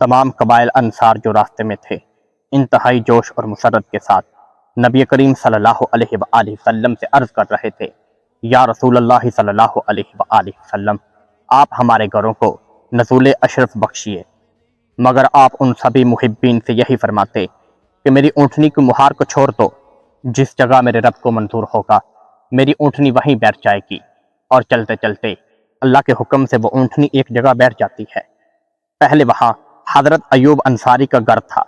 تمام قبائل انصار جو راستے میں تھے انتہائی جوش اور مسرت کے ساتھ نبی کریم صلی اللہ علیہ وآلہ وسلم سے عرض کر رہے تھے، یا رسول اللہ صلی اللہ علیہ وآلہ وسلم، آپ ہمارے گھروں کو نزول اشرف بخشیے۔ مگر آپ ان سبھی محبین سے یہی فرماتے کہ میری اونٹنی کی مہار کو چھوڑ دو، جس جگہ میرے رب کو منظور ہوگا میری اونٹنی وہیں بیٹھ جائے گی، اور چلتے چلتے اللہ کے حکم سے وہ اونٹنی ایک جگہ بیٹھ جاتی ہے۔ پہلے وہاں حضرت ایوب انصاری کا گھر تھا،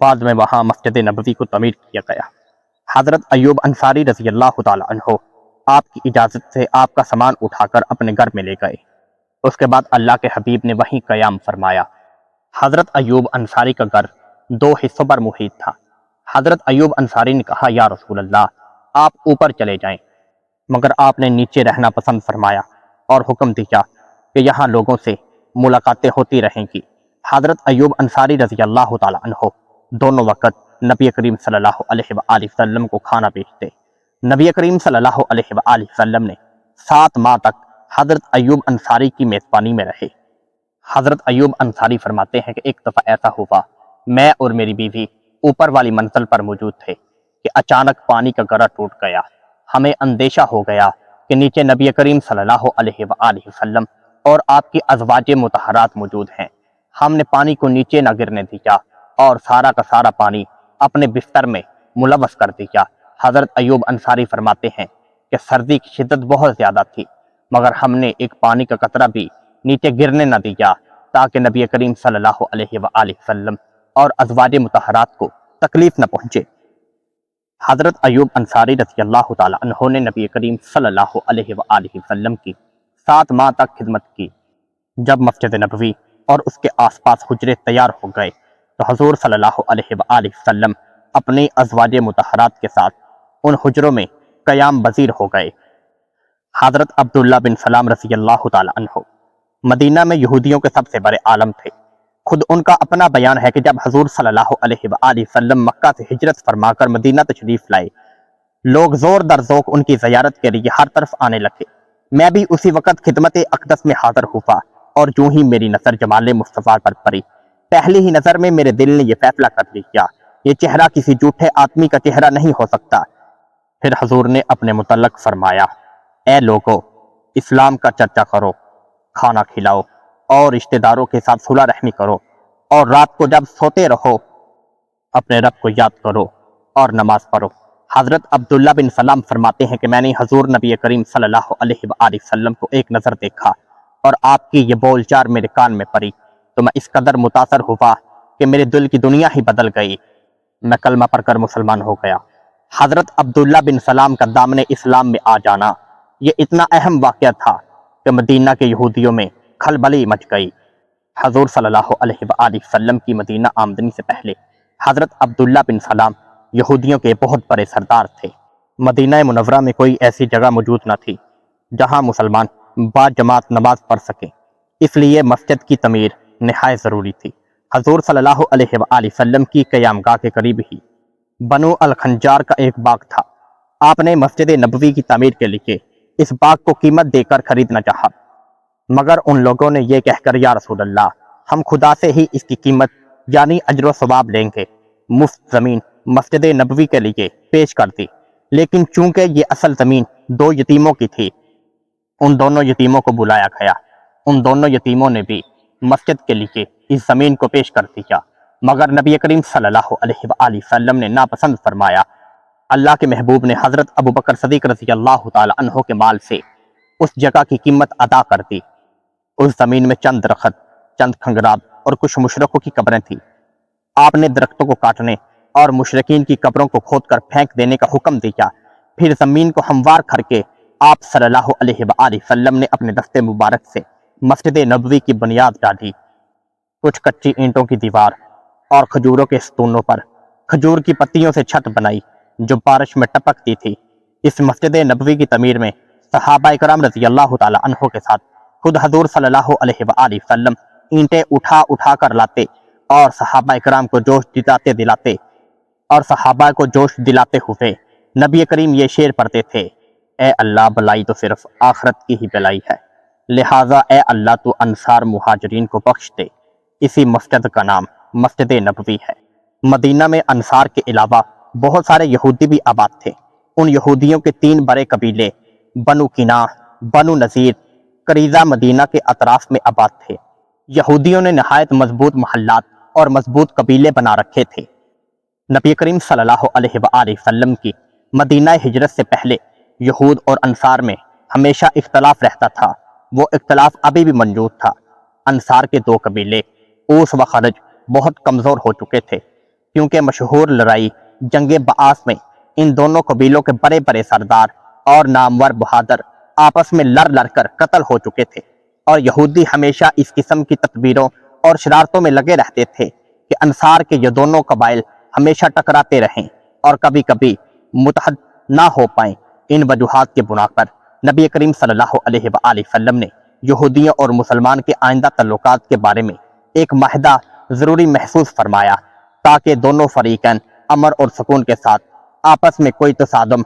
بعد میں وہاں مسجد نبوی کو تعمیر کیا گیا۔ حضرت ایوب انصاری رضی اللہ تعالی عنہ آپ کی اجازت سے آپ کا سامان اٹھا کر اپنے گھر میں لے گئے۔ اس کے بعد اللہ کے حبیب نے وہیں قیام فرمایا۔ حضرت ایوب انصاری کا گھر 2 حصوں پر محیط تھا۔ حضرت ایوب انصاری نے کہا، یا رسول اللہ، آپ اوپر چلے جائیں، مگر آپ نے نیچے رہنا پسند فرمایا اور حکم دیا کہ یہاں لوگوں سے ملاقاتیں ہوتی رہیں گی۔ حضرت ایوب انصاری رضی اللہ تعالی عنہ دونوں وقت نبی کریم صلی اللہ علیہ وآلہ وسلم کو کھانا بیچتے۔ نبی کریم صلی اللہ علیہ وآلہ وسلم نے 7 ماہ تک حضرت ایوب انصاری کی میزبانی میں رہے۔ حضرت ایوب انصاری فرماتے ہیں کہ ایک دفعہ ایسا ہوا، میں اور میری بیوی اوپر والی منزل پر موجود تھے کہ اچانک پانی کا گرہ ٹوٹ گیا۔ ہمیں اندیشہ ہو گیا کہ نیچے نبی کریم صلی اللہ علیہ وآلہ وسلم اور آپ کی ازواج مطہرات موجود ہیں۔ ہم نے پانی کو نیچے نہ گرنے دیا اور سارا کا سارا پانی اپنے بستر میں ملوث کر دیا۔ حضرت ایوب انصاری فرماتے ہیں کہ سردی کی شدت بہت زیادہ تھی، مگر ہم نے ایک پانی کا قطرہ بھی نیچے گرنے نہ دیا تاکہ نبی کریم صلی اللہ علیہ وآلہ وسلم اور ازواج مطہرات کو تکلیف نہ پہنچے۔ حضرت ایوب انصاری رضی اللہ تعالی عنہ نے نبی کریم صلی اللہ علیہ وآلہ وسلم کی 7 ماہ تک خدمت کی۔ جب مسجد نبوی اور اس کے آس پاس حجرے تیار ہو گئے تو حضور صلی اللہ علیہ وآلہ وسلم اپنی ازواج مطہرات کے ساتھ ان حجروں میں قیام پذیر ہو گئے۔ حضرت عبداللہ بن سلام رضی اللہ تعالی عنہ مدینہ میں یہودیوں کے سب سے بڑے عالم تھے۔ خود ان کا اپنا بیان ہے کہ جب حضور صلی اللہ علیہ وآلہ وسلم مکہ سے ہجرت فرما کر مدینہ تشریف لائے، لوگ زور در ذوق ان کی زیارت کے لیے ہر طرف آنے لگے۔ میں بھی اسی وقت خدمت اقدس میں حاضر ہوا، اور جو ہی میری نظر جمال مصطفیٰ پر پڑی، پہلی ہی نظر میں میرے دل نے یہ فیصلہ کر لیا، یہ چہرہ کسی جھوٹے آدمی کا چہرہ نہیں ہو سکتا۔ پھر حضور نے اپنے متعلق فرمایا، اے لوگو، اسلام کا چرچا کرو، کھانا کھلاؤ اور رشتہ داروں کے ساتھ صلح رحمی کرو، اور رات کو جب سوتے رہو اپنے رب کو یاد کرو اور نماز پڑھو۔ حضرت عبداللہ بن سلام فرماتے ہیں کہ میں نے حضور نبی کریم صلی اللہ علیہ وآلہ وسلم کو ایک نظر دیکھا اور آپ کی یہ بول چار میرے کان میں پڑی تو میں اس قدر متاثر ہوا کہ میرے دل کی دنیا ہی بدل گئی، میں کلمہ پڑھ کر مسلمان ہو گیا۔ حضرت عبداللہ بن سلام کا دامن اسلام میں آ جانا یہ اتنا اہم واقعہ تھا کہ مدینہ کے یہودیوں میں کھلبلی مچ گئی۔ حضور صلی اللہ علیہ وآلہ وسلم کی مدینہ آمدنی سے پہلے حضرت عبداللہ بن سلام یہودیوں کے بہت بڑے سردار تھے۔ مدینہ منورہ میں کوئی ایسی جگہ موجود نہ تھی جہاں مسلمان با جماعت نماز پڑھ سکیں، اس لیے مسجد کی تعمیر نہایت ضروری تھی۔ حضور صلی اللہ علیہ وآلہ وسلم کی قیام گاہ کے قریب ہی بنو الخنجار کا ایک باغ تھا۔ آپ نے مسجد نبوی کی تعمیر کے لیے اس باغ کو قیمت دے کر خریدنا چاہا، مگر ان لوگوں نے یہ کہہ کر، یا رسول اللہ، ہم خدا سے ہی اس کی قیمت یعنی اجر و ثواب لیں گے، مفت زمین مسجد نبوی کے لیے پیش کر دی۔ لیکن چونکہ یہ اصل زمین 2 یتیموں کی تھی، ان دونوں یتیموں کو بلایا گیا۔ ان دونوں یتیموں نے بھی مسجد کے لیے اس زمین کو پیش کر دیا، مگر نبی کریم صلی اللہ علیہ وآلہ وسلم نے ناپسند فرمایا۔ اللہ کے محبوب نے حضرت ابوبکر صدیق رضی اللہ تعالی عنہ کے مال سے اس جگہ کی قیمت ادا کر دی۔ اس زمین میں چند درخت، چند کھنگرات اور کچھ مشرکوں کی قبریں تھیں۔ آپ نے درختوں کو کاٹنے اور مشرکین کی قبروں کو کھود کر پھینک دینے کا حکم دیا۔ پھر زمین کو ہموار کر کے آپ صلی اللہ علیہ وآلہ وسلم نے اپنے دستے مبارک سے مسجد نبوی کی بنیاد ڈالی۔ کچھ کچی اینٹوں کی دیوار اور کھجوروں کے ستونوں پر کھجور کی پتیوں سے چھت بنائی جو بارش میں ٹپکتی تھی۔ اس مسجد نبوی کی تعمیر میں صحابہ کرام رضی اللہ تعالی عنہ کے ساتھ خود حضور صلی اللہ علیہ وآلہ وسلم اینٹیں اٹھا اٹھا کر لاتے اور صحابہ کرام کو جوش دلاتے ہوئے نبی کریم یہ شعر پڑھتے تھے، اے اللہ بلائی تو صرف آخرت کی ہی بلائی ہے، لہٰذا اے اللہ تو انصار مہاجرین کو بخش دے، اسی مسجد کا نام مسجد نبوی ہے۔ مدینہ میں انصار کے علاوہ بہت سارے یہودی بھی آباد تھے۔ ان یہودیوں کے 3 بڑے قبیلے بنو کناع، بنو نذیر، قریظہ مدینہ کے اطراف میں آباد تھے۔ یہودیوں نے نہایت مضبوط محلات اور مضبوط قبیلے بنا رکھے تھے۔ نبی کریم صلی اللہ علیہ وآلہ وسلم کی مدینہ ہجرت سے پہلے یہود اور انصار میں ہمیشہ اختلاف رہتا تھا۔ وہ اختلاف ابھی بھی موجود تھا۔ انصار کے 2 قبیلے اوس و خزرج بہت کمزور ہو چکے تھے، کیونکہ مشہور لڑائی جنگ بعاث میں ان دونوں قبیلوں کے بڑے بڑے سردار اور نامور بہادر آپس میں لڑ کر قتل ہو چکے تھے، اور یہودی ہمیشہ اس قسم کی تدبیروں اور شرارتوں میں لگے رہتے تھے کہ انصار کے یہ دونوں قبائل ہمیشہ ٹکراتے رہیں اور کبھی کبھی متحد نہ ہو پائیں۔ ان وجوہات کے بنا پر نبی کریم صلی اللہ علیہ وآلہ وسلم نے یہودیوں اور مسلمان کے آئندہ تعلقات کے بارے میں ایک معاہدہ ضروری محسوس فرمایا، تاکہ دونوں فریقین امن اور سکون کے ساتھ آپس میں کوئی تصادم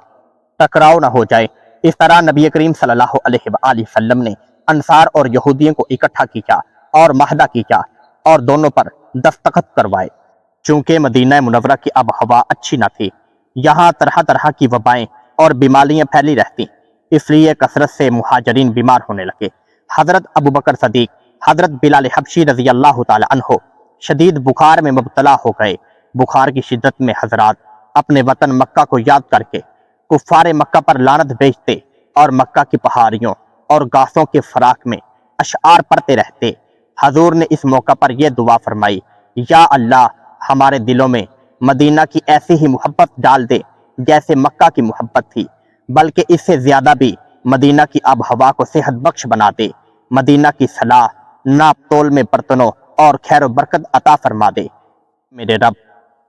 ٹکراؤ نہ ہو جائے۔ اس طرح نبی کریم صلی اللہ علیہ وآلہ وسلم نے انصار اور یہودیوں کو اکٹھا کیا اور معاہدہ کیا اور دونوں پر دستخط کروائے۔ چونکہ مدینہ منورہ کی آب و ہوا اچھی نہ تھی، یہاں طرح طرح کی وبائیں اور بیماریاں پھیلی رہتی، اس لیے کثرت سے مہاجرین بیمار ہونے لگے۔ حضرت ابوبکر صدیق، حضرت بلال حبشی رضی اللہ تعالی عنہ شدید بخار میں مبتلا ہو گئے۔ بخار کی شدت میں حضرات اپنے وطن مکہ کو یاد کر کے کفار مکہ پر لعنت بھیجتے اور مکہ کی پہاڑیوں اور گھاسوں کے فراق میں اشعار پڑھتے رہتے۔ حضور نے اس موقع پر یہ دعا فرمائی، یا اللہ ہمارے دلوں میں مدینہ کی ایسی ہی محبت ڈال دے جیسے مکہ کی محبت تھی، بلکہ اس سے زیادہ بھی مدینہ کی آب ہوا کو صحت بخش بنا دے۔ مدینہ کی صلاح، ناپ تول میں برتنوں اور خیر و برکت عطا فرما دے۔ میرے رب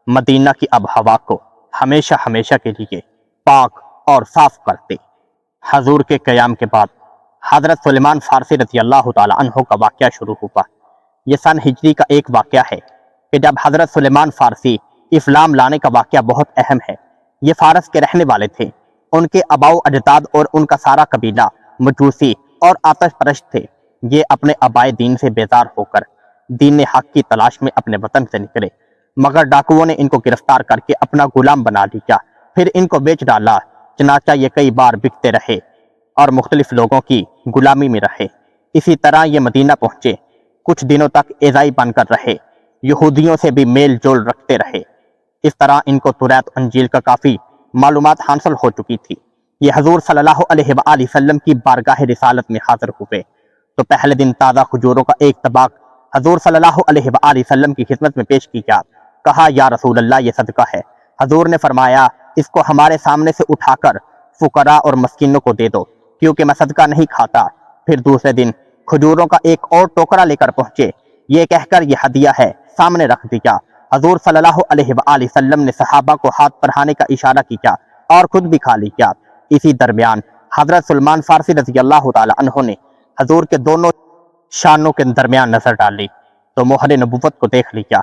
مدینہ کی آب ہوا کو ہمیشہ ہمیشہ کے لیے پاک اور صاف کر دے۔ حضور کے قیام کے بعد حضرت سلیمان فارسی رضی اللہ تعالی عنہ کا واقعہ شروع ہوا۔ یہ سن ہجری کا ایک واقعہ ہے کہ جب حضرت سلیمان فارسی اسلام لانے کا واقعہ بہت اہم ہے۔ یہ فارس کے رہنے والے تھے۔ ان کے آباء و اجداد اور ان کا سارا قبیلہ مجوسی اور آتش پرست تھے۔ یہ اپنے آبائے دین سے بیزار ہو کر دین حق کی تلاش میں اپنے وطن سے نکلے، مگر ڈاکوؤں نے ان کو گرفتار کر کے اپنا غلام بنا لیا، پھر ان کو بیچ ڈالا۔ چنانچہ یہ کئی بار بکتے رہے اور مختلف لوگوں کی غلامی میں رہے۔ اسی طرح یہ مدینہ پہنچے، کچھ دنوں تک ایذائی بن کر رہے، یہودیوں سے بھی میل جول رکھتے رہے۔ اس طرح ان کو توریت و انجیل کا کافی معلومات حاصل ہو چکی تھی۔ یہ حضور صلی اللہ علیہ وآلہ وسلم کی بارگاہ رسالت میں حاضر ہوئے تو پہلے دن تازہ کھجوروں کا ایک طبق حضور صلی اللہ علیہ وآلہ وسلم کی خدمت میں پیش کیا۔ کہا، یا رسول اللہ یہ صدقہ ہے۔ حضور نے فرمایا، اس کو ہمارے سامنے سے اٹھا کر فقراء اور مسکینوں کو دے دو، کیونکہ میں صدقہ نہیں کھاتا۔ پھر دوسرے دن کھجوروں کا ایک اور ٹوکرا لے کر پہنچے، یہ کہہ کر یہ ہدیہ ہے، سامنے رکھ دیا۔ حضور صلی اللہ علیہ وآلہ وسلم نے صحابہ کو ہاتھ بڑھانے کا اشارہ کیا اور خود بھی کھا لیا۔ اسی درمیان حضرت سلمان فارسی رضی اللہ تعالی عنہ نے حضور کے دونوں شانوں کے درمیان نظر ڈالی تو مہر نبوت کو دیکھ لیا۔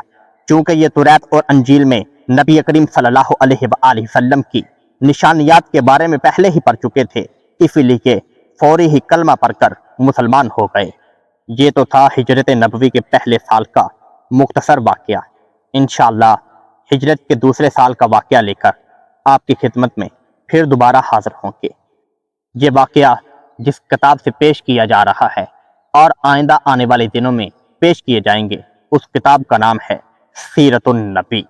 چونکہ یہ توریت اور انجیل میں نبی کریم صلی اللہ علیہ وآلہ وسلم کی نشانیات کے بارے میں پہلے ہی پڑھ چکے تھے، اسی لیے فوری ہی کلمہ پڑھ کر مسلمان ہو گئے۔ یہ تو تھا ہجرت نبوی کے پہلے سال کا مختصر واقعہ۔ انشاءاللہ ہجرت کے دوسرے سال کا واقعہ لے کر آپ کی خدمت میں پھر دوبارہ حاضر ہوں گے۔ یہ واقعہ جس کتاب سے پیش کیا جا رہا ہے اور آئندہ آنے والے دنوں میں پیش کیے جائیں گے، اس کتاب کا نام ہے سیرت النبی۔